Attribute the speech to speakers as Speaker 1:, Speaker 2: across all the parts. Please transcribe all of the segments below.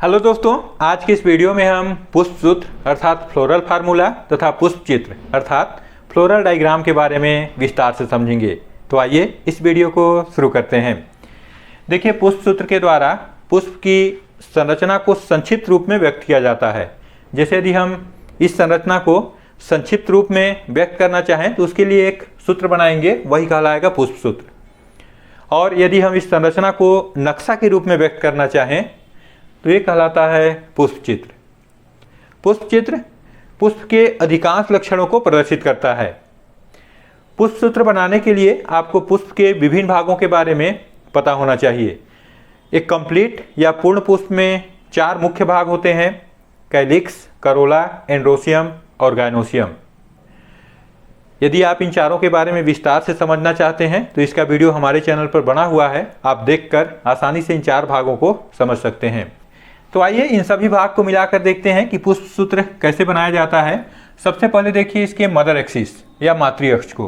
Speaker 1: Hello दोस्तों, आज की इस वीडियो में हम पुष्प सूत्र अर्थात फ्लोरल फार्मूला तथा पुष्प चित्र अर्थात फ्लोरल डायग्राम के बारे में विस्तार से समझेंगे। तो आइए इस वीडियो को शुरू करते हैं। देखिए, पुष्प सूत्र के द्वारा पुष्प की संरचना को संक्षिप्त रूप में व्यक्त किया जाता है। जैसे यदि हम इस संरचना को संक्षिप्त रूप में व्यक्त करना चाहें तो उसके लिए एक सूत्र बनाएंगे, वही कहलाएगा पुष्प सूत्र। और यदि हम इस संरचना को नक्शा के रूप में व्यक्त करना चाहें तो ये कहलाता है पुष्प चित्र। पुष्प चित्र पुष्प के अधिकांश लक्षणों को प्रदर्शित करता है। पुष्प सूत्र बनाने के लिए आपको पुष्प के विभिन्न भागों के बारे में पता होना चाहिए। एक कंप्लीट या पूर्ण पुष्प में 4 मुख्य भाग होते हैं: कैलिक्स, करोला, एंड्रोसियम और गायनोसियम। यदि आप इन चारों के बारे में विस्तार से समझना चाहते हैं तो इसका वीडियो हमारे चैनल पर बना हुआ है, आप देखकर आसानी से इन 4 भागों को समझ सकते हैं। तो आइए इन सभी भाग को मिलाकर देखते हैं कि पुष्प सूत्र कैसे बनाया जाता है। सबसे पहले देखिए इसके मदर एक्सिस या मातृ अक्ष को।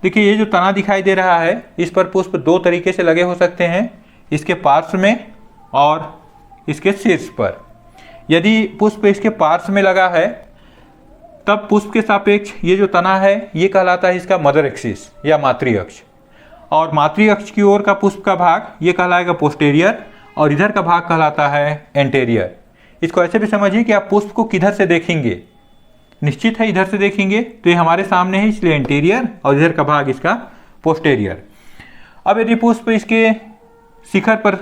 Speaker 1: देखिए, ये जो तना दिखाई दे रहा है, इस पर पुष्प 2 तरीके से लगे हो सकते हैं, इसके पार्श्व में और इसके शीर्ष पर। यदि पुष्प इसके पार्श्व में लगा है तब पुष्प के सापेक्ष ये जो तना है ये कहलाता है इसका मदर एक्सिस या मातृ अक्ष, और मातृ अक्ष की ओर का पुष्प का भाग ये कहलाएगा पोस्टेरियर और इधर का भाग कहलाता है एंटेरियर। इसको ऐसे भी समझिए कि आप पुष्प को किधर से देखेंगे, निश्चित है इधर से देखेंगे तो ये हमारे सामने है, इसलिए एंटेरियर, और इधर का भाग इसका पोस्टेरियर। अब यदि पुष्प इसके शिखर पर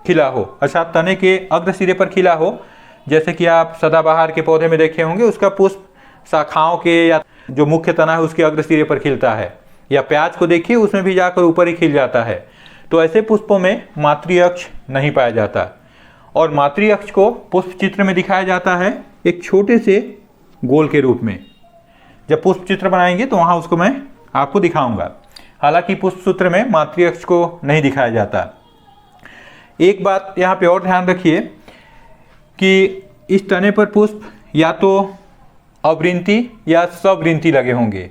Speaker 1: खिला हो अर्थात तने के अग्र सिरे पर खिला हो, जैसे कि आप सदाबहार के पौधे में देखे होंगे, उसका पुष्प शाखाओं के या जो मुख्य तना है उसके अग्र सिरे पर खिलता है, या प्याज को देखिए उसमें भी जाकर ऊपर ही खिल जाता है। तो ऐसे पुष्पों में मातृ अक्ष नहीं पाया जाता, और मातृ अक्ष को पुष्प चित्र में दिखाया जाता है एक छोटे से गोल के रूप में। जब पुष्प चित्र बनाएंगे तो वहाँ उसको मैं आपको दिखाऊंगा। हालांकि पुष्प सूत्र में मातृ अक्ष को नहीं दिखाया जाता। एक बात यहाँ पे और ध्यान रखिए कि इस तने पर पुष्प या तो अवृंती या सवृंती लगे होंगे।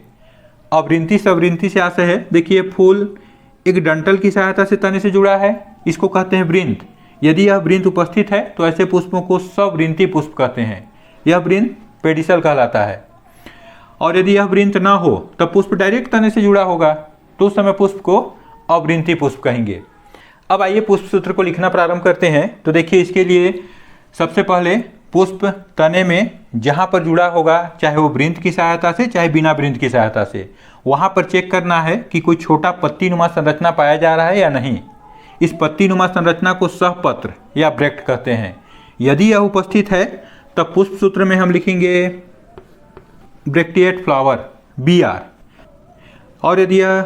Speaker 1: अवृंती सवृंती से आशय है, देखिए फूल एक डंठल की सहायता से तने से जुड़ा है, इसको कहते हैं वृंत। यदि यह वृंत उपस्थित है तो ऐसे पुष्पों को सवृंती पुष्प कहते हैं। यह वृंत पेडिसल कहलाता है। और यदि यह वृंत ना हो तब पुष्प डायरेक्ट तने से जुड़ा होगा, तो उस समय पुष्प को अवृंती पुष्प कहेंगे। अब आइए पुष्प सूत्र को लिखना प्रारंभ करते हैं। तो देखिए, इसके लिए सबसे पहले पुष्प तने में जहाँ पर जुड़ा होगा, चाहे वो वृंत की सहायता से चाहे बिना वृंत की सहायता से, वहाँ पर चेक करना है कि कोई छोटा पत्ती नुमा संरचना पाया जा रहा है या नहीं। इस पत्ती नुमा संरचना को सहपत्र या ब्रैक्ट कहते हैं। यदि यह उपस्थित है तब पुष्प सूत्र में हम लिखेंगे ब्रैक्टिएट फ्लावर BR, और यदि यह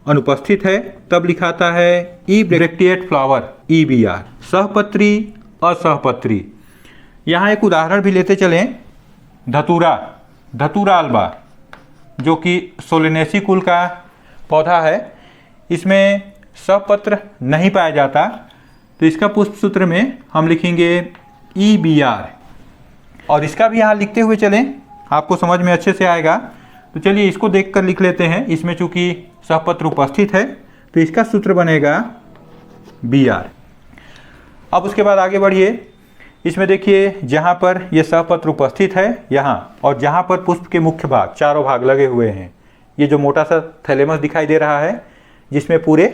Speaker 1: अनुपस्थित है तब लिखाता है ई ब्रैक्टिएट फ्लावर EBR। सहपत्री असहपत्री। यहाँ एक उदाहरण भी लेते चलें, धतूरा अल्बा जो कि सोलेनेसी कुल का पौधा है, इसमें सहपत्र नहीं पाया जाता, तो इसका पुष्प सूत्र में हम लिखेंगे EBR। और इसका भी यहाँ लिखते हुए चलें, आपको समझ में अच्छे से आएगा। तो चलिए इसको देखकर लिख लेते हैं। इसमें चूंकि सहपत्र उपस्थित है तो इसका सूत्र बनेगा BR। अब उसके बाद आगे बढ़िए। इसमें देखिए, जहाँ पर यह सहपत्र उपस्थित है यहाँ, और जहाँ पर पुष्प के मुख्य भाग चारों भाग लगे हुए हैं, ये जो मोटा सा थैलेमस दिखाई दे रहा है जिसमें पूरे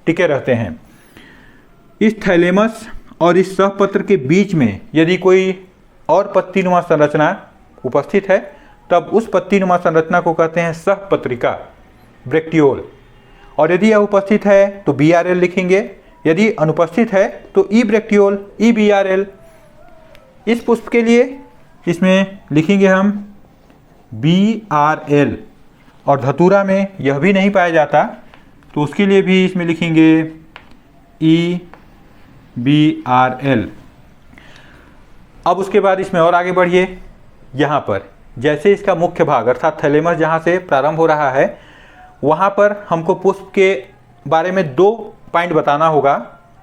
Speaker 1: टिके रहते हैं, इस थैलेमस और इस सहपत्र के बीच में यदि कोई और पत्तीनुमा संरचना उपस्थित है तब उस पत्तीनुमा संरचना को कहते हैं सहपत्रिका ब्रैक्टियोल। और यदि यह उपस्थित है तो BRL लिखेंगे, यदि अनुपस्थित है तो ई ब्रैक्टियोल EBRL। इस पुष्प के लिए इसमें लिखेंगे हम BRL, और धतूरा में यह भी नहीं पाया जाता तो उसके लिए भी इसमें लिखेंगे EBRL। अब उसके बाद इसमें और आगे बढ़िए। यहाँ पर जैसे इसका मुख्य भाग अर्थात थैलेमस जहाँ से प्रारंभ हो रहा है, वहाँ पर हमको पुष्प के बारे में 2 पॉइंट बताना होगा।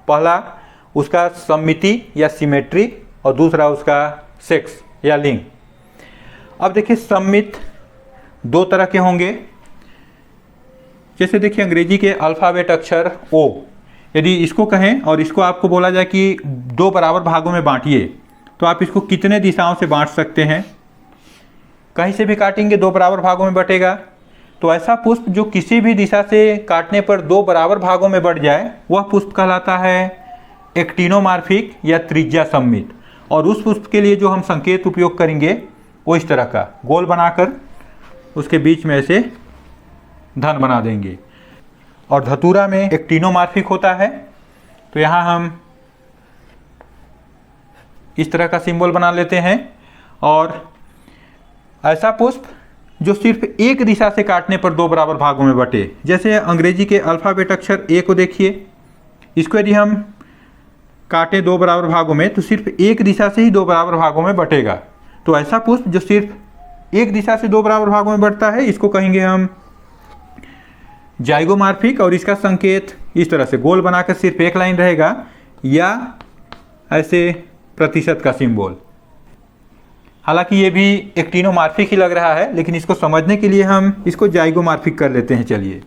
Speaker 1: पहला उसका सममिति या सिमेट्री, और दूसरा उसका सेक्स या लिंग। अब देखिए, सममित 2 तरह के होंगे। जैसे देखिए अंग्रेजी के अल्फ़ाबेट अक्षर O, यदि इसको कहें और इसको आपको बोला जाए कि दो बराबर भागों में बांटिए, तो आप इसको कितने दिशाओं से बांट सकते हैं? कहीं से भी काटेंगे दो बराबर भागों में बटेगा। तो ऐसा पुष्प जो किसी भी दिशा से काटने पर दो बराबर भागों में बट जाए, वह पुष्प कहलाता है एक्टिनोमार्फिक या त्रिज्या सममित। और उस पुष्प के लिए जो हम संकेत उपयोग करेंगे वो इस तरह का गोल बनाकर उसके बीच में ऐसे धन बना देंगे। और धतूरा में एक्टिनोमार्फिक होता है, तो यहाँ हम इस तरह का सिंबल बना लेते हैं। और ऐसा पुष्प जो सिर्फ एक दिशा से काटने पर दो बराबर भागों में बटे, जैसे अंग्रेजी के अल्फ़ाबेट अक्षर ए को देखिए, इसको यदि हम काटे दो बराबर भागों में तो सिर्फ एक दिशा से ही दो बराबर भागों में बटेगा। तो ऐसा पुष्प जो सिर्फ एक दिशा से दो बराबर भागों में बढ़ता है, इसको कहेंगे हम जाइगोमार्फिक। और इसका संकेत इस तरह से गोल बनाकर सिर्फ एक लाइन रहेगा, या ऐसे प्रतिशत का सिंबल। हालांकि ये भी एक्टिनोमार्फिक ही लग रहा है, लेकिन इसको समझने के लिए हम इसको जाइगोमार्फिक कर लेते हैं। चलिए,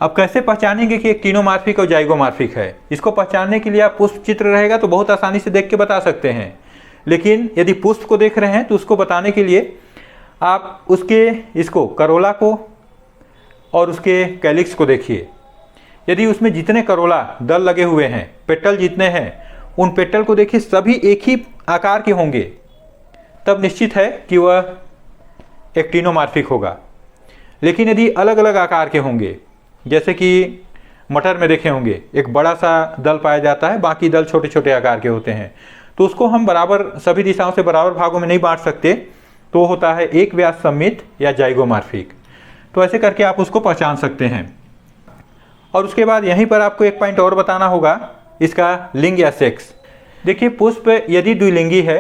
Speaker 1: अब कैसे पहचानेंगे कि एक्टिनोमार्फिक और जाइगोमार्फिक है? इसको पहचानने के लिए आप पुष्प चित्र रहेगा तो बहुत आसानी से देख के बता सकते हैं, लेकिन यदि पुष्प को देख रहे हैं तो उसको बताने के लिए आप उसके इसको करोला को और उसके कैलिक्स को देखिए। यदि उसमें जितने करोला दल लगे हुए हैं, पेटल जितने हैं, उन पेटल को देखिए, सभी एक ही आकार के होंगे, तब निश्चित है कि वह एक्टिनोमार्फिक होगा। लेकिन यदि अलग अलग आकार के होंगे, जैसे कि मटर में देखे होंगे एक बड़ा सा दल पाया जाता है, बाकी दल छोटे छोटे आकार के होते हैं, तो उसको हम बराबर सभी दिशाओं से बराबर भागों में नहीं बांट सकते, तो होता है एक व्यास सममित या जाइगोमार्फिक। तो ऐसे करके आप उसको पहचान सकते हैं। और उसके बाद यहीं पर आपको एक पॉइंट और बताना होगा, इसका लिंग या सेक्स। देखिए, पुष्प यदि द्विलिंगी है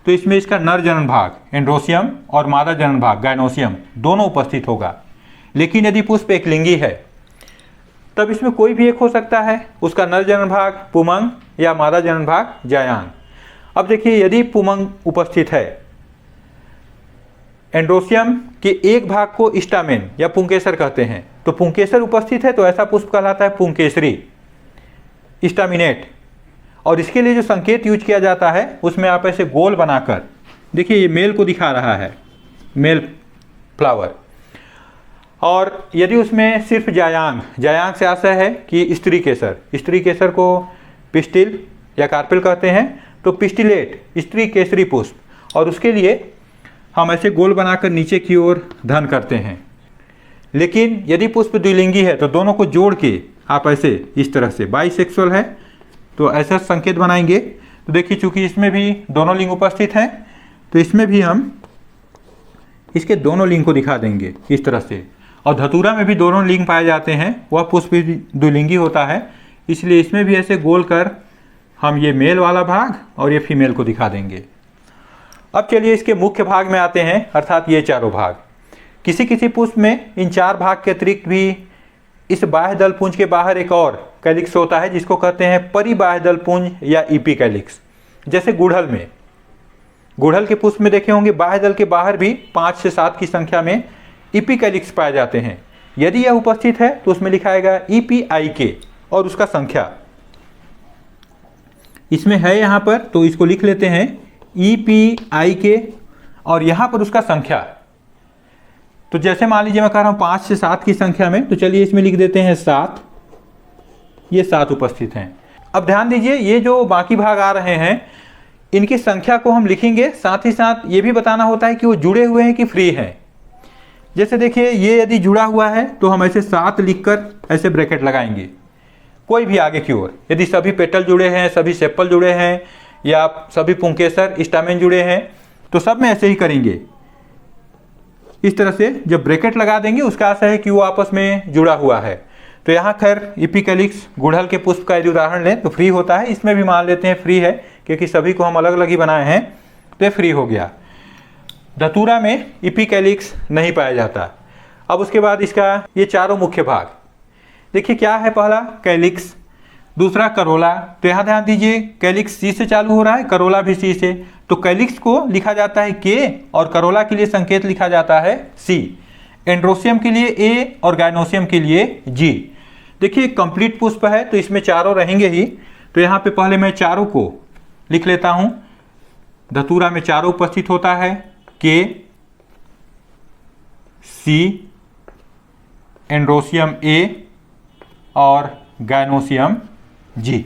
Speaker 1: तो इसमें इसका नर जनन भाग एंड्रोसियम और मादा जनन भाग गायनोसियम दोनों उपस्थित होगा। लेकिन यदि पुष्प एक लिंगी है तब इसमें कोई भी एक हो सकता है, उसका नर जनन भाग पुमंग या मादा जनन भाग जायांग। अब देखिए, यदि पुमंग उपस्थित है, एंड्रोसियम के एक भाग को स्टामेन या पुंकेसर कहते हैं, तो पुंकेसर उपस्थित है तो ऐसा पुष्प कहलाता है पुंकेसरी स्टामिनेट। और इसके लिए जो संकेत यूज किया जाता है उसमें आप ऐसे गोल बनाकर देखिए, ये मेल को दिखा रहा है, मेल फ्लावर। और यदि उसमें सिर्फ जायांग, जायांग से आशय है कि स्त्री केसर, स्त्री केसर को पिस्टिल या कार्पिल कहते हैं, तो पिस्टिलेट स्त्री केसरी पुष्प। और उसके लिए हम ऐसे गोल बनाकर नीचे की ओर धन करते हैं। लेकिन यदि पुष्प द्विलिंगी है तो दोनों को जोड़ के आप ऐसे इस तरह से, बाइसेक्सुअल है तो ऐसा संकेत बनाएंगे। तो देखिए, चूंकि इसमें भी दोनों लिंग उपस्थित हैं तो इसमें भी हम इसके दोनों लिंग को दिखा देंगे इस तरह से। और धतूरा में भी दोनों लिंग पाए जाते हैं, वह पुष्प भी द्विलिंगी होता है, इसलिए इसमें भी ऐसे गोल कर हम ये मेल वाला भाग और ये फीमेल को दिखा देंगे। अब चलिए इसके मुख्य भाग में आते हैं, अर्थात ये चारों भाग। किसी किसी पुष्प में इन चार भाग के अतिरिक्त भी इस बाह्य दल पुंज के बाहर एक और कैलिक्स होता है, जिसको कहते हैं परिबाह्य दल पुंज या ईपी कैलिक्स। जैसे गुड़हल में, गुड़हल के पुष्प में देखे होंगे बाह्य दल के बाहर भी 5 से 7 की संख्या में ईपी कैलिक्स पाए जाते हैं। यदि यह उपस्थित है तो उसमें लिखाएगा EPIK और उसका संख्या इसमें है यहाँ पर, तो इसको लिख लेते हैं EPIK और यहाँ पर उसका संख्या। तो जैसे मान लीजिए मैं कह रहा हूँ 5 से 7 की संख्या में, तो चलिए इसमें लिख देते हैं 7, ये 7 उपस्थित हैं। अब ध्यान दीजिए, ये जो बाकी भाग आ रहे हैं इनकी संख्या को हम लिखेंगे, साथ ही साथ ये भी बताना होता है कि वो जुड़े हुए हैं कि फ्री हैं। जैसे देखिए, ये यदि जुड़ा हुआ है तो हम ऐसे 7 लिखकर ऐसे ब्रैकेट लगाएंगे, कोई भी आगे की ओर। यदि सभी पेटल जुड़े हैं, सभी सेपल जुड़े हैं या सभी पुंकेसर स्टामेन जुड़े हैं तो सब में ऐसे ही करेंगे। इस तरह से जब ब्रैकेट लगा देंगे उसका आशय है कि वो आपस में जुड़ा हुआ है। तो यहाँ खैर इपिकैलिक्स गुड़हल के पुष्प का यदि उदाहरण लें तो फ्री होता है, इसमें भी मान लेते हैं फ्री है क्योंकि सभी को हम अलग अलग ही बनाए हैं, तो ये फ्री हो गया। धतूरा में इपिकैलिक्स नहीं पाया जाता। अब उसके बाद इसका ये चारों मुख्य भाग देखिए क्या है। पहला कैलिक्स, दूसरा करोला। तो यहाँ ध्यान दीजिए, कैलिक्स सी से चालू हो रहा है, करोला भी सी से। तो कैलिक्स को लिखा जाता है के और करोला के लिए संकेत लिखा जाता है सी। एंड्रोसियम के लिए ए और गायनोसियम के लिए जी। देखिए कंप्लीट पुष्प है तो इसमें चारों रहेंगे ही, तो यहाँ पे पहले मैं चारों को लिख लेता हूँ। धतूरा में चारों उपस्थित होता है, के, सी, एंड्रोसियम ए और गायनोसियम जी।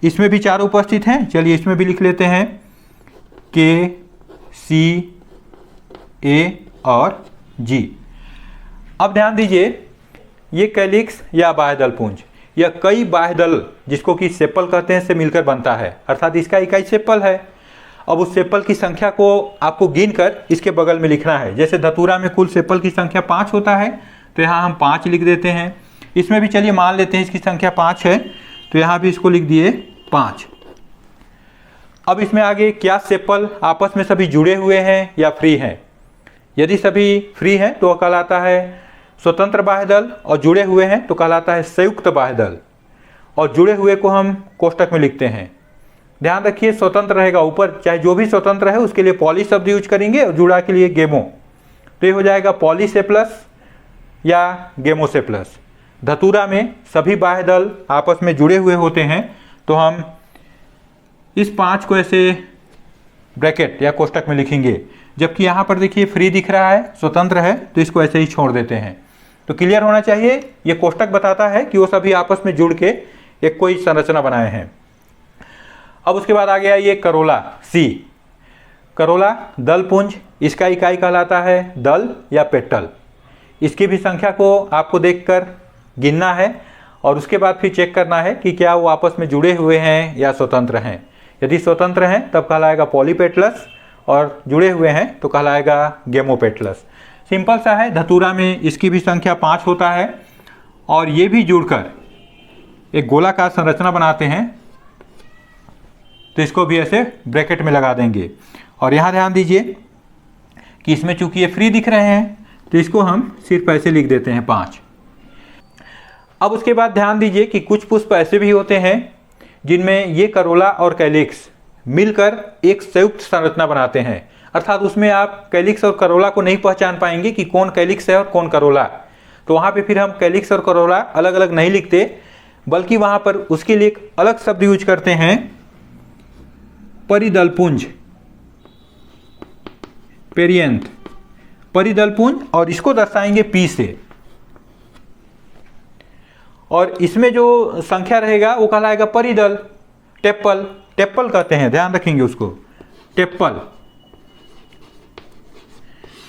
Speaker 1: इसमें भी चारों उपस्थित हैं, चलिए इसमें भी लिख लेते हैं, के, सी, ए और जी। अब ध्यान दीजिए, ये कैलिक्स या बाह्यदल पुंज या कई बाह्यदल जिसको कि सेपल कहते हैं से मिलकर बनता है, अर्थात इसका इकाई सेपल है। अब उस सेपल की संख्या को आपको गिनकर इसके बगल में लिखना है। जैसे धतूरा में कुल सेपल की संख्या 5 होता है, तो यहाँ हम 5 लिख देते हैं। इसमें भी चलिए मान लेते हैं इसकी संख्या 5 है, तो यहाँ भी इसको लिख दिए 5। अब इसमें आगे क्या सेपल आपस में सभी जुड़े हुए हैं या फ्री हैं। यदि सभी फ्री हैं तो कहलाता है स्वतंत्र बाह्यदल, और जुड़े हुए हैं तो कहलाता है संयुक्त बाह्यदल। और जुड़े हुए को हम कोष्टक में लिखते हैं। ध्यान रखिए, स्वतंत्र रहेगा ऊपर, चाहे जो भी स्वतंत्र है उसके लिए पॉली शब्द यूज करेंगे, और जुड़ा के लिए गेमो, तो ये हो जाएगा पॉलीसेप्लस या गेमोसेप्लस। धतूरा में सभी बाह्यदल आपस में जुड़े हुए होते हैं, तो हम इस 5 को ऐसे ब्रैकेट या कोष्टक में लिखेंगे। जबकि यहाँ पर देखिए फ्री दिख रहा है, स्वतंत्र है, तो इसको ऐसे ही छोड़ देते हैं। तो क्लियर होना चाहिए, ये कोष्टक बताता है कि वो सभी आपस में जुड़ के एक कोई संरचना बनाए हैं। अब उसके बाद आ गया ये करोला, सी। करोला दल पुंज, इसका इकाई कहलाता है दल या पेटल। इसकी भी संख्या को आपको देखकर गिनना है, और उसके बाद फिर चेक करना है कि क्या वो आपस में जुड़े हुए हैं या स्वतंत्र हैं। यदि स्वतंत्र हैं तब कहलाएगा पॉलीपेटलस, और जुड़े हुए हैं तो कहलाएगा गेमोपेटलस। सिंपल सा है, धतूरा में इसकी भी संख्या 5 होता है, और ये भी जुड़कर एक गोलाकार संरचना बनाते हैं, तो इसको भी ऐसे ब्रैकेट में लगा देंगे। और यहाँ ध्यान दीजिए कि इसमें चूंकि ये फ्री दिख रहे हैं, तो इसको हम सिर्फ ऐसे लिख देते हैं 5। अब उसके बाद ध्यान दीजिए कि कुछ पुष्प ऐसे भी होते हैं जिनमें ये करोला और कैलिक्स मिलकर एक संयुक्त संरचना बनाते हैं, अर्थात उसमें आप कैलिक्स और करोला को नहीं पहचान पाएंगे कि कौन कैलिक्स है और कौन करोला। तो वहाँ पे फिर हम कैलिक्स और करोला अलग अलग नहीं लिखते, बल्कि वहाँ पर उसके लिए एक अलग शब्द यूज करते हैं, परिदलपुंज, पेरियंथ, परिदलपुंज, और इसको दर्शाएंगे पी से। और इसमें जो संख्या रहेगा वो कहलाएगा परिदल, टेप्पल, टेप्पल कहते हैं, ध्यान रखेंगे उसको, टेप्पल।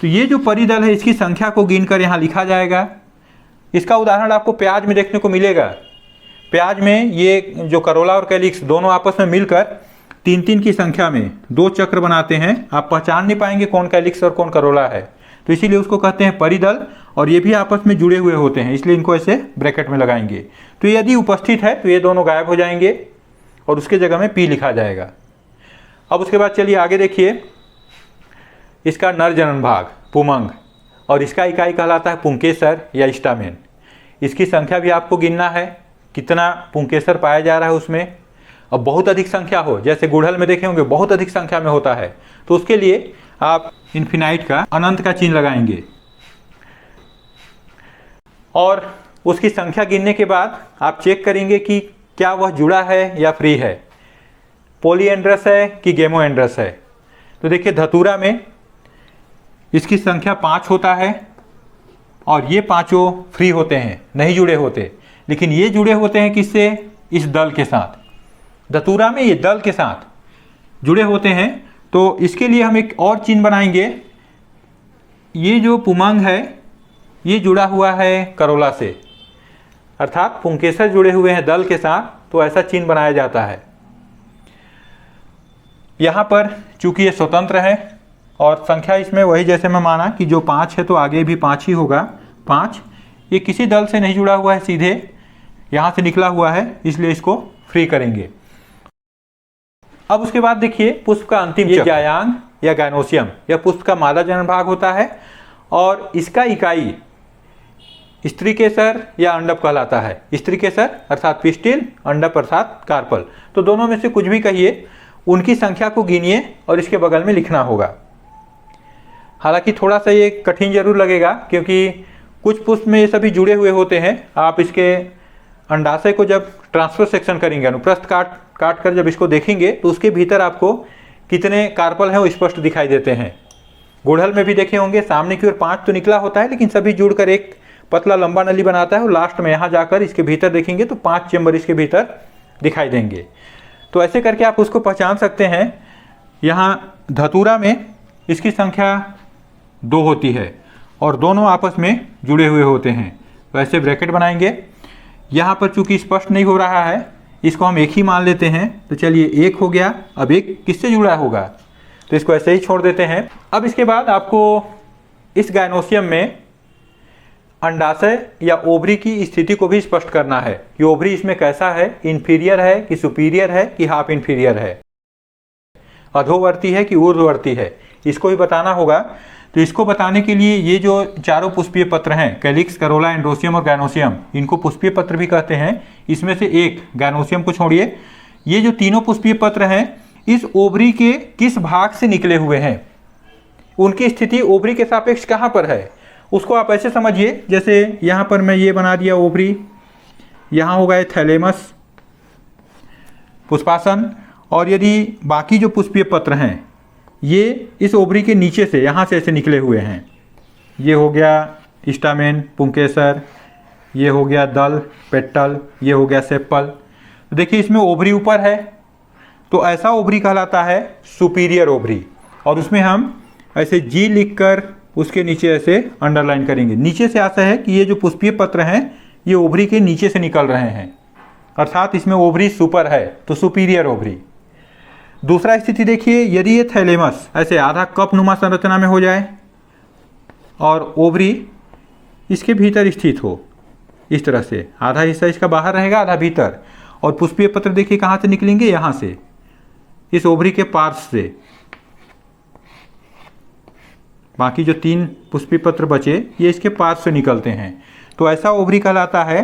Speaker 1: तो ये जो परिदल है इसकी संख्या को गिनकर यहाँ लिखा जाएगा। इसका उदाहरण आपको प्याज में देखने को मिलेगा। प्याज में ये जो करोला और कैलिक्स दोनों आपस में मिलकर 3-3 की संख्या में 2 चक्र बनाते हैं। आप पहचान नहीं पाएंगे कौन कैलिक्स और कौन करोला है, तो इसीलिए उसको कहते हैं परिदल, और ये भी आपस में जुड़े हुए होते हैं, इसलिए इनको ऐसे ब्रैकेट में लगाएंगे। तो यदि उपस्थित है तो ये दोनों गायब हो जाएंगे और उसके जगह में पी लिखा जाएगा। अब उसके बाद चलिए आगे देखिए, इसका नर जनन भाग पुमंग, और इसका इकाई कहलाता है पुंकेसर या स्टामेन। इसकी संख्या भी आपको गिनना है, कितना पुंकेसर पाया जा रहा है उसमें। अब बहुत अधिक संख्या हो, जैसे गुड़हल में देखे होंगे बहुत अधिक संख्या में होता है, तो उसके लिए आप इन्फिनाइट का, अनंत का चिन्ह लगाएंगे। और उसकी संख्या गिनने के बाद आप चेक करेंगे कि क्या वह जुड़ा है या फ्री है, पॉलीएंड्रस है कि गेमोएंड्रस है। तो देखिए धतूरा में इसकी संख्या 5 होता है, और ये पांचों फ्री होते हैं, नहीं जुड़े होते, लेकिन ये जुड़े होते हैं किससे, इस दल के साथ। धतूरा में ये दल के साथ जुड़े होते हैं, तो इसके लिए हम एक और चिन्ह बनाएंगे। ये जो पुमंग है ये जुड़ा हुआ है करोला से, अर्थात पुंकेसर जुड़े हुए हैं दल के साथ, तो ऐसा चिन्ह बनाया जाता है। यहाँ पर चूंकि ये स्वतंत्र है और संख्या इसमें वही, जैसे मैं माना कि जो 5 है तो आगे भी 5 ही होगा, 5। ये किसी दल से नहीं जुड़ा हुआ है, सीधे यहाँ से निकला हुआ है, इसलिए इसको फ्री करेंगे। अब उसके बाद देखिए पुष्प का अंतिम चक्र, जायांग या गायनोसियम, यह पुष्प का मादा जनन भाग होता है, और इसका इकाई स्त्रीकेसर या अंडप कहलाता है। स्त्रीकेसर अर्थात पिस्टिल, अंडप अर्थात कार्पल, तो दोनों में से कुछ भी कहिए, उनकी संख्या को गिनिए और इसके बगल में लिखना होगा। हालांकि थोड़ा सा ये कठिन जरूर लगेगा, क्योंकि कुछ पुष्प में ये सभी जुड़े हुए होते हैं। आप इसके अंडाशय को जब ट्रांसफर सेक्शन करेंगे, अनुप्रस्थ काट कर जब इसको देखेंगे तो उसके भीतर आपको कितने कार्पल हैं वो स्पष्ट दिखाई देते हैं। गुड़हल में भी देखे होंगे, सामने की ओर 5 तो निकला होता है, लेकिन सभी जुड़कर एक पतला लंबा नली बनाता है और लास्ट में यहाँ जाकर इसके भीतर देखेंगे तो 5 चेम्बर इसके भीतर दिखाई देंगे। तो ऐसे करके आप उसको पहचान सकते हैं। यहाँ धतूरा में इसकी संख्या 2 होती है और दोनों आपस में जुड़े हुए होते हैं। तो ऐसे ब्रैकेट बनाएंगे। यहाँ पर चूंकि स्पष्ट नहीं हो रहा है, इसको हम एक ही मान लेते हैं। तो चलिए एक हो गया। अब एक किससे जुड़ा होगा, तो इसको ऐसे ही छोड़ देते हैं। अब इसके बाद आपको इस गायनोसियम में अंडाशय या ओवरी की स्थिति को भी स्पष्ट करना है कि ओवरी इसमें कैसा है, इंफीरियर है कि सुपीरियर है कि हाफ इंफीरियर है, अधोवर्ती है कि ऊर्ध्ववर्ती है, इसको भी बताना होगा। तो इसको बताने के लिए ये जो चारों पुष्पीय पत्र हैं, कैलिक्स, करोला, एंड्रोसियम और गायनोसियम, इनको पुष्पीय पत्र भी कहते हैं। इसमें से एक गायनोसियम को छोड़िए, ये जो तीनों पुष्पीय पत्र हैं इस ओवरी के किस भाग से निकले हुए हैं, उनकी स्थिति ओवरी के सापेक्ष कहाँ पर है, उसको आप ऐसे समझिए। जैसे यहाँ पर मैं ये बना दिया ओवरी, यहाँ होगा ये थैलेमस, पुष्पासन, और यदि बाकी जो पुष्पीय पत्र हैं ये इस ओवरी के नीचे से, यहाँ से ऐसे निकले हुए हैं। ये हो गया स्टामेन, पुंकेसर, ये हो गया दल, पेटल, ये हो गया सेपल। तो देखिए इसमें ओवरी ऊपर है, तो ऐसा ओवरी कहलाता है सुपीरियर ओवरी, और उसमें हम ऐसे जी लिखकर उसके नीचे ऐसे अंडरलाइन करेंगे। नीचे से ऐसा है कि ये जो पुष्पीय पत्र हैं ये ओवरी के नीचे से निकल रहे हैं, अर्थात इसमें ओवरी सुपर है, तो सुपीरियर ओवरी। दूसरा स्थिति देखिए, यदि ये थैलेमस ऐसे आधा कप नुमा संरचना में हो जाए और ओवरी इसके भीतर स्थित हो, इस तरह से आधा हिस्सा इसका बाहर रहेगा, आधा भीतर, और पुष्पीय पत्र देखिए कहाँ से निकलेंगे, यहाँ से, इस ओवरी के पार्श्व से। बाकी जो 3 पुष्पीय पत्र बचे ये इसके पार्श्व से निकलते हैं। तो ऐसा ओवरी कहलाता है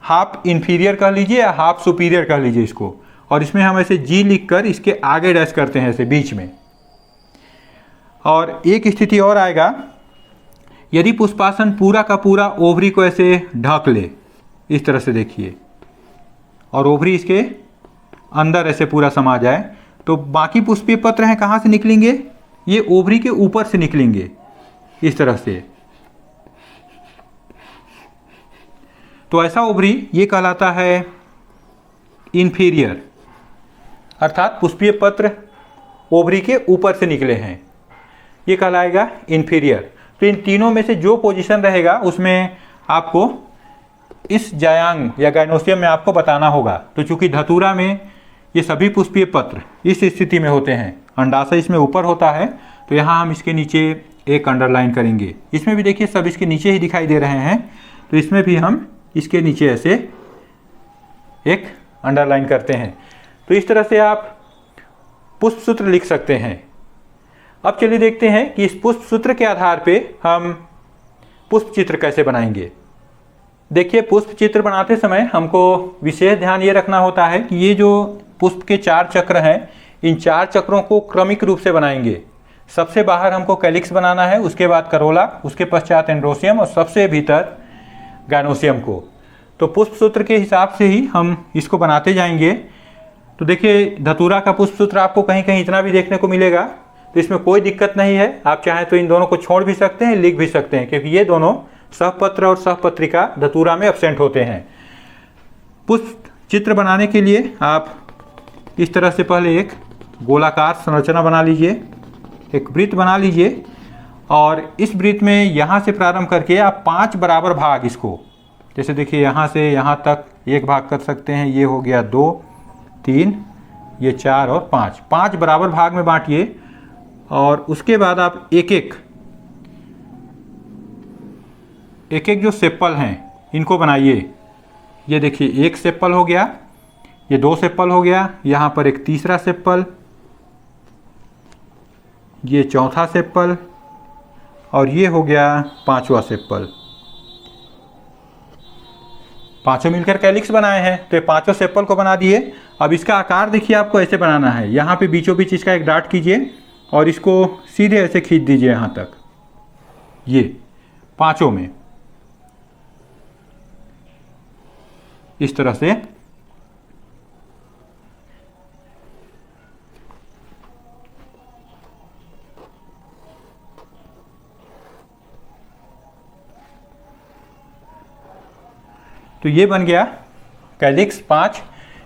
Speaker 1: हाफ इंफीरियर कह लीजिए या हाफ सुपीरियर कह लीजिए इसको, और इसमें हम ऐसे जी लिखकर इसके आगे डैश करते हैं ऐसे बीच में। और एक स्थिति और आएगा, यदि पुष्पासन पूरा का पूरा ओवरी को ऐसे ढक ले, इस तरह से देखिए, और ओवरी इसके अंदर ऐसे पूरा समा जाए, तो बाकी पुष्पीय पत्र हैं कहाँ से निकलेंगे, ये ओवरी के ऊपर से निकलेंगे इस तरह से। तो ऐसा ओवरी ये कहलाता है इंफीरियर, अर्थात पुष्पीय पत्र ओवरी के ऊपर से निकले हैं, ये कहलाएगा इंफीरियर। तो इन तीनों में से जो पोजीशन रहेगा उसमें आपको इस जायांग या गायनोसियम में आपको बताना होगा। तो चूंकि धतूरा में ये सभी पुष्पीय पत्र इस स्थिति में होते हैं, अंडाशय इसमें ऊपर होता है, तो यहाँ हम इसके नीचे एक अंडरलाइन करेंगे। इसमें भी देखिए सब इसके नीचे ही दिखाई दे रहे हैं, तो इसमें भी हम इसके नीचे ऐसे एक अंडरलाइन करते हैं। तो इस तरह से आप पुष्प सूत्र लिख सकते हैं। अब चलिए देखते हैं कि इस पुष्प सूत्र के आधार पे हम पुष्प चित्र कैसे बनाएंगे। देखिए पुष्प चित्र बनाते समय हमको विशेष ध्यान ये रखना होता है कि ये जो पुष्प के 4 चक्र हैं, इन 4 चक्रों को क्रमिक रूप से बनाएंगे। सबसे बाहर हमको कैलिक्स बनाना है, उसके बाद करोला, उसके पश्चात एंड्रोसियम और सबसे भीतर गायनोसियम को। तो पुष्प सूत्र के हिसाब से ही हम इसको बनाते जाएंगे। तो देखिए धतूरा का पुष्प सूत्र आपको कहीं कहीं इतना भी देखने को मिलेगा, तो इसमें कोई दिक्कत नहीं है। आप चाहें तो इन दोनों को छोड़ भी सकते हैं, लिख भी सकते हैं, क्योंकि ये दोनों सहपत्र और सहपत्रिका धतूरा में एब्सेंट होते हैं। पुष्प चित्र बनाने के लिए आप इस तरह से पहले एक गोलाकार संरचना बना लीजिए, एक वृत्त बना लीजिए, और इस वृत्त में यहाँ से प्रारंभ करके आप 5 बराबर भाग इसको, जैसे देखिए यहाँ से यहाँ तक एक भाग कर सकते हैं, ये हो गया 2, 3, ये 4 और 5 बराबर भाग में बांटिए। और उसके बाद आप एक एक जो सेप्पल हैं इनको बनाइए। ये देखिए एक सेप्पल हो गया, ये 2 सेप्पल हो गया, यहाँ पर एक तीसरा सेप्पल, ये चौथा सेप्पल, और ये हो गया 5वां सेप्पल। 5 मिलकर कैलिक्स बनाए हैं, तो ये 5 सेप्पल को बना दिए। अब इसका आकार देखिए आपको ऐसे बनाना है, यहाँ पे बीचों बीच इसका एक डाट कीजिए और इसको सीधे ऐसे खींच दीजिए यहाँ तक, ये 5 में। इस तरह से। तो ये बन गया कैलिक्स 5,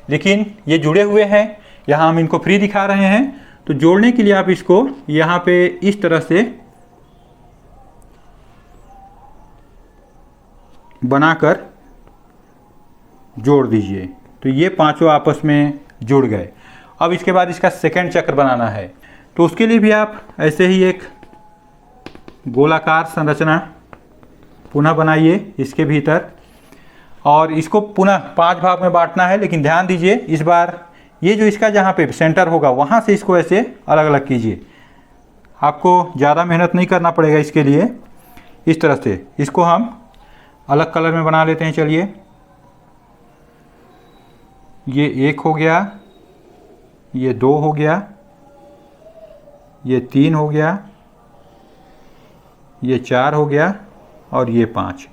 Speaker 1: लेकिन ये जुड़े हुए हैं, यहाँ हम इनको फ्री दिखा रहे हैं। तो जोड़ने के लिए आप इसको यहाँ पे इस तरह से बनाकर जोड़ दीजिए। तो ये पांचों आपस में जुड़ गए। अब इसके बाद इसका सेकंड चक्र बनाना है, तो उसके लिए भी आप ऐसे ही एक गोलाकार संरचना पुनः बनाइए इसके भीतर, और इसको पुनः 5 भाग में बांटना है। लेकिन ध्यान दीजिए, इस बार ये जो इसका जहाँ पे सेंटर होगा वहाँ से इसको ऐसे अलग अलग कीजिए। आपको ज़्यादा मेहनत नहीं करना पड़ेगा इसके लिए। इस तरह से इसको हम अलग कलर में बना लेते हैं। चलिए, ये 1 हो गया, ये 2 हो गया, ये 3 हो गया, ये 4 हो गया और ये 5।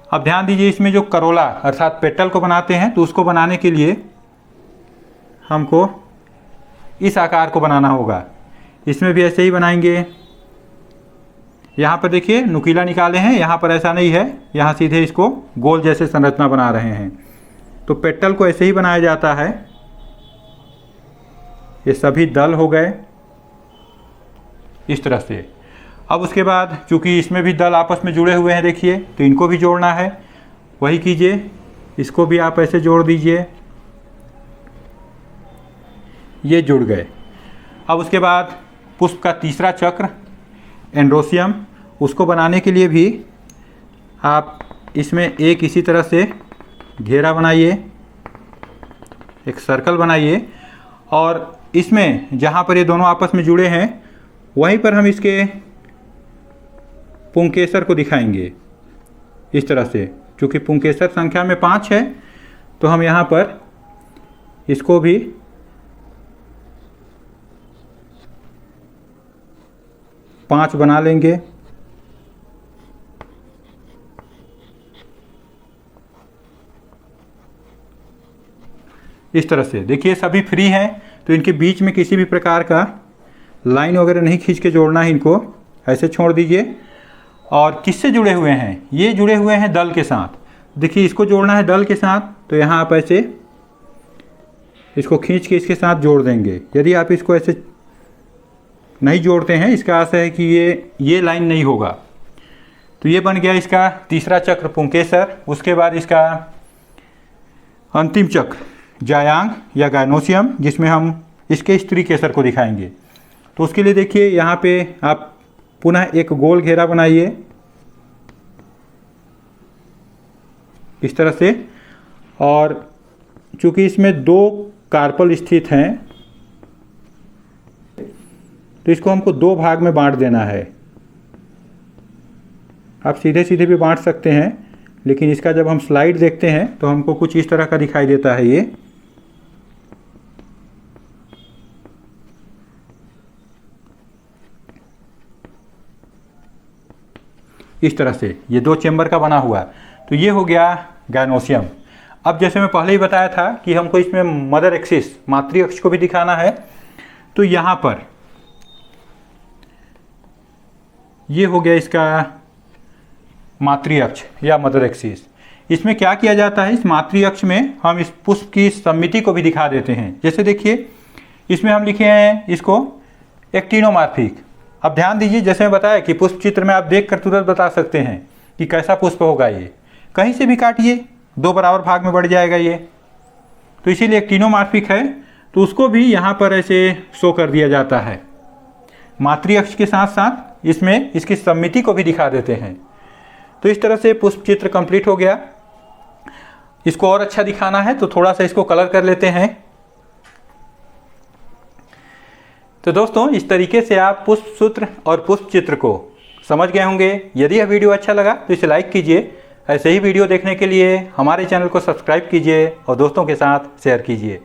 Speaker 1: अब ध्यान दीजिए, इसमें जो करोला अर्थात पेटल को बनाते हैं, तो उसको बनाने के लिए हमको इस आकार को बनाना होगा। इसमें भी ऐसे ही बनाएंगे। यहाँ पर देखिए नुकीला निकाले हैं, यहाँ पर ऐसा नहीं है, यहाँ सीधे इसको गोल जैसे संरचना बना रहे हैं। तो पेटल को ऐसे ही बनाया जाता है। ये सभी दल हो गए इस तरह से। अब उसके बाद चूंकि इसमें भी दल आपस में जुड़े हुए हैं, देखिए, तो इनको भी जोड़ना है। वही कीजिए, इसको भी आप ऐसे जोड़ दीजिए। ये जुड़ गए। अब उसके बाद पुष्प का तीसरा चक्र एंड्रोसियम, उसको बनाने के लिए भी आप इसमें एक इसी तरह से घेरा बनाइए, एक सर्कल बनाइए, और इसमें जहाँ पर ये दोनों आपस में जुड़े हैं वहीं पर हम इसके पुंकेसर को दिखाएंगे इस तरह से। क्योंकि पुंकेसर संख्या में 5 है, तो हम यहाँ पर इसको भी पाँच बना लेंगे। इस तरह से देखिए सभी फ्री हैं, तो इनके बीच में किसी भी प्रकार का लाइन वगैरह नहीं खींच के जोड़ना है, इनको ऐसे छोड़ दीजिए। और किससे जुड़े हुए हैं? ये जुड़े हुए हैं दल के साथ। देखिए इसको जोड़ना है दल के साथ, तो यहाँ आप ऐसे इसको खींच के इसके साथ जोड़ देंगे। यदि आप इसको ऐसे नहीं जोड़ते हैं, इसका आशय है कि ये लाइन नहीं होगा। तो ये बन गया इसका तीसरा चक्र पुंकेसर। उसके बाद इसका अंतिम चक्र जायांग या गायनोसियम, जिसमें हम इसके स्त्री केसर को दिखाएंगे। तो उसके लिए देखिए यहाँ पे आप पुनः एक गोल घेरा बनाइए इस तरह से, और चूंकि इसमें 2 कार्पल स्थित हैं, तो इसको हमको 2 भाग में बांट देना है। आप सीधे सीधे भी बांट सकते हैं, लेकिन इसका जब हम स्लाइड देखते हैं तो हमको कुछ इस तरह का दिखाई देता है। ये इस तरह से ये 2 चेंबर का बना हुआ। तो ये हो गया गायनोसियम। अब जैसे मैं पहले ही बताया था कि हमको इसमें मदर एक्सिस मातृ अक्ष को भी दिखाना है, तो यहाँ पर ये हो गया इसका मातृ अक्ष या मदर एक्सिस। इसमें क्या किया जाता है, इस मातृ अक्ष में हम इस पुष्प की समिति को भी दिखा देते हैं। जैसे देखिए इसमें हम लिखे हैं इसको एक्टिनोमार्फिक। अब ध्यान दीजिए, जैसे मैं बताया कि पुष्प चित्र में आप देखकर तुरंत बता सकते हैं कि कैसा पुष्प होगा। ये कहीं से भी काटिए 2 बराबर भाग में बढ़ जाएगा ये, तो इसीलिए एक्टिनोमार्फिक है। तो उसको भी यहाँ पर ऐसे शो कर दिया जाता है। मातृ अक्ष के साथ साथ इसमें इसकी समिति को भी दिखा देते हैं। तो इस तरह से पुष्प चित्र कंप्लीट हो गया। इसको और अच्छा दिखाना है तो थोड़ा सा इसको कलर कर लेते हैं। तो दोस्तों, इस तरीके से आप पुष्प सूत्र और पुष्प चित्र को समझ गए होंगे। यदि यह वीडियो अच्छा लगा तो इसे लाइक कीजिए। ऐसे ही वीडियो देखने के लिए हमारे चैनल को सब्सक्राइब कीजिए और दोस्तों के साथ शेयर कीजिए।